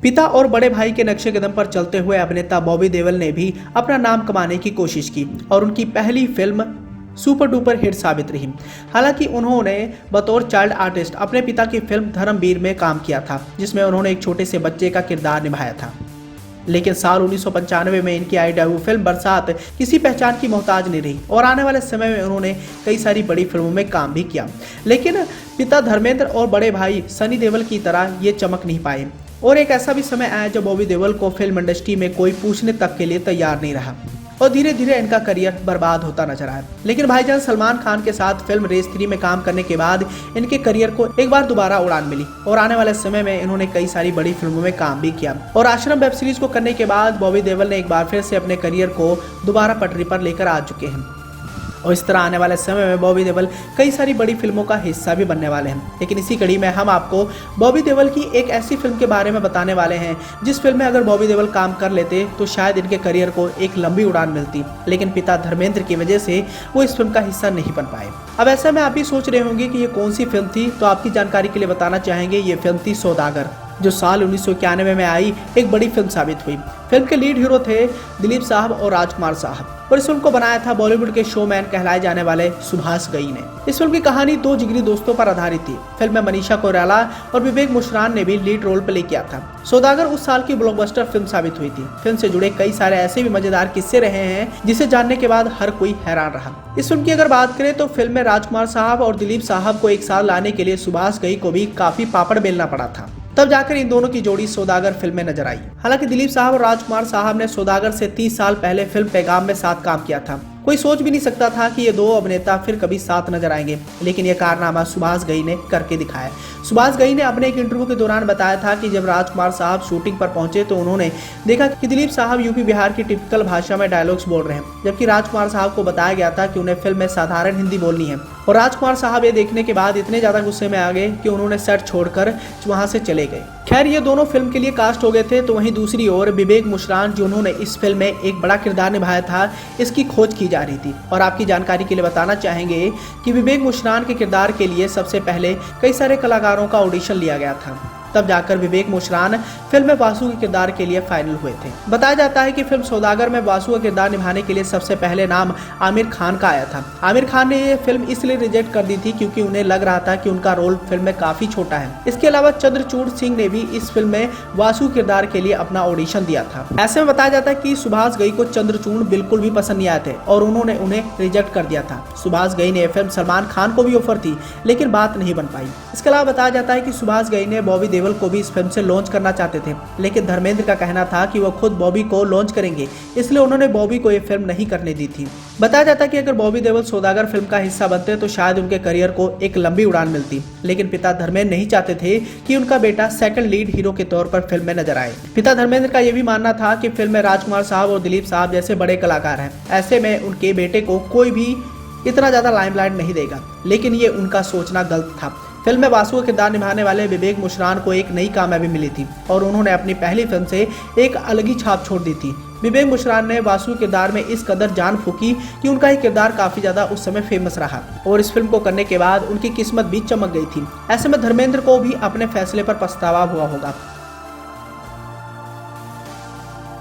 पिता और बड़े भाई के नक्शे कदम पर चलते हुए अभिनेता बॉबी देओल ने भी अपना नाम कमाने की कोशिश की और उनकी पहली फिल्म सुपर डुपर हिट साबित रही। हालांकि उन्होंने बतौर चाइल्ड आर्टिस्ट अपने पिता की फिल्म धर्मवीर में काम किया था, जिसमें उन्होंने एक छोटे से बच्चे का किरदार निभाया था। लेकिन साल 1995 में इनकी आई डेब्यू फिल्म बरसात किसी पहचान की मोहताज नहीं रही और आने वाले समय में उन्होंने कई सारी बड़ी फिल्मों में काम भी किया। लेकिन पिता धर्मेंद्र और बड़े भाई सनी देओल की तरह ये चमक नहीं पाए और एक ऐसा भी समय आया जब बॉबी देओल को फिल्म इंडस्ट्री में कोई पूछने तक के लिए तैयार नहीं रहा और धीरे धीरे इनका करियर बर्बाद होता नजर आया। लेकिन भाईजान सलमान खान के साथ फिल्म रेस 3 में काम करने के बाद इनके करियर को एक बार दोबारा उड़ान मिली और आने वाले समय में इन्होंने कई सारी बड़ी फिल्मों में काम भी किया। और आश्रम वेब सीरीज को करने के बाद बॉबी देओल ने एक बार फिर से अपने करियर को दोबारा पटरी पर लेकर आ चुके हैं और इस तरह आने वाले समय में बॉबी देओल कई सारी बड़ी फिल्मों का हिस्सा भी बनने वाले हैं। लेकिन इसी कड़ी में हम आपको बॉबी देओल की एक ऐसी फिल्म के बारे में बताने वाले हैं जिस फिल्म में अगर बॉबी देओल काम कर लेते तो शायद इनके करियर को एक लंबी उड़ान मिलती, लेकिन पिता धर्मेंद्र की वजह से वो इस फिल्म का हिस्सा नहीं बन पाए। अब ऐसे में आप भी सोच रहे होंगे कि ये कौन सी फिल्म थी, तो आपकी जानकारी के लिए बताना चाहेंगे ये फिल्म थी सौदागर, जो साल 1991 में आई एक बड़ी फिल्म साबित हुई। फिल्म के लीड हीरो थे दिलीप साहब और राजकुमार साहब और इस फिल्म को बनाया था बॉलीवुड के शोमैन कहलाए जाने वाले सुभाष घई ने। इस फिल्म की कहानी दो जिगरी दोस्तों पर आधारित थी। फिल्म में मनीषा कोइराला और विवेक मुश्रान ने भी लीड रोल प्ले किया था। सौदागर उस साल की ब्लॉकबस्टर फिल्म साबित हुई थी। फिल्म से जुड़े कई सारे ऐसे भी मजेदार किस्से रहे हैं जिसे जानने के बाद हर कोई हैरान रहा। इस फिल्म की अगर बात करें तो फिल्म में राजकुमार साहब और दिलीप साहब को एक साथ लाने के लिए सुभाष घई को भी काफी पापड़ बेलना पड़ा था, तब जाकर इन दोनों की जोड़ी सौदागर फिल्म में नजर आई। हालांकि दिलीप साहब और राजकुमार साहब ने सौदागर से 30 साल पहले फिल्म पैगाम में साथ काम किया था। कोई सोच भी नहीं सकता था कि ये दो अभिनेता फिर कभी साथ नजर आएंगे, लेकिन ये कारनामा सुभाष घई ने करके दिखाया। सुभाष घई ने अपने एक इंटरव्यू के दौरान बताया था कि जब राजकुमार साहब शूटिंग पर पहुंचे तो उन्होंने देखा कि दिलीप साहब यूपी बिहार की टिपिकल भाषा में डायलॉग्स बोल रहे हैं, जबकि राजकुमार साहब को बताया गया था कि उन्हें फिल्म में साधारण हिंदी बोलनी है। और राजकुमार साहब ये देखने के बाद इतने ज्यादा गुस्से में आ गए कि उन्होंने सेट छोड़कर वहां से चले गए। खैर ये दोनों फिल्म के लिए कास्ट हो गए थे, तो वहीं दूसरी ओर विवेक मुश्रान जिन्होंने इस फिल्म में एक बड़ा किरदार निभाया था, इसकी खोज की जा रही थी। और आपकी जानकारी के लिए बताना चाहेंगे कि विवेक मुश्रान के किरदार के लिए सबसे पहले कई सारे कलाकारों का ऑडिशन लिया गया था, तब जाकर विवेक मुश्रान फिल्म में वासु के किरदार के लिए फाइनल हुए थे। बताया जाता है कि फिल्म सौदागर में वासु का किरदार निभाने के लिए सबसे पहले नाम आमिर खान का आया था। आमिर खान ने ये फिल्म इसलिए रिजेक्ट कर दी थी क्योंकि उन्हें लग रहा था कि उनका रोल फिल्म में काफी छोटा है। इसके अलावा चंद्रचूड़ सिंह ने भी इस फिल्म में वासु किरदार के लिए अपना ऑडिशन दिया था। ऐसे में बताया जाता है कि सुभाष घई को चंद्रचूड़ बिल्कुल भी पसंद नहीं आए थे और उन्होंने उन्हें रिजेक्ट कर दिया था। सुभाष घई ने फिल्म सलमान खान को भी ऑफर थी, लेकिन बात नहीं बन पाई। इसके अलावा बताया जाता है कि सुभाष घई ने बॉबी देओल को भी इस फिल्म से लॉन्च करना चाहते थे, लेकिन धर्मेंद्र का कहना था कि वो खुद बॉबी को लॉन्च करेंगे, इसलिए उन्होंने बॉबी को ये फिल्म नहीं करने दी थी। बताया जाता है कि अगर बॉबी देओल सौदागर फिल्म का हिस्सा बनते तो शायद उनके करियर को एक लंबी उड़ान मिलती, लेकिन पिता धर्मेंद्र नहीं चाहते थे कि उनका बेटा सेकंड लीड हीरो के तौर पर फिल्म में नजर आए। पिता धर्मेंद्र का यह भी मानना था कि फिल्म में राजकुमार साहब और दिलीप साहब जैसे बड़े कलाकार हैं, ऐसे में उनके बेटे को कोई भी इतना ज्यादा लाइमलाइट नहीं देगा, लेकिन ये उनका सोचना गलत था। फिल्म में वासु का किरदार निभाने वाले विवेक मुश्रान को एक नई कामयाबी मिली थी और उन्होंने अपनी पहली फिल्म से एक अलग ही छाप छोड़ दी थी। विवेक मुश्रान ने वासु किरदार में इस कदर जान फूकी कि उनका ये किरदार काफी ज्यादा उस समय फेमस रहा और इस फिल्म को करने के बाद उनकी किस्मत भी चमक गई थी। ऐसे में धर्मेंद्र को भी अपने फैसले पर पछतावा हुआ होगा।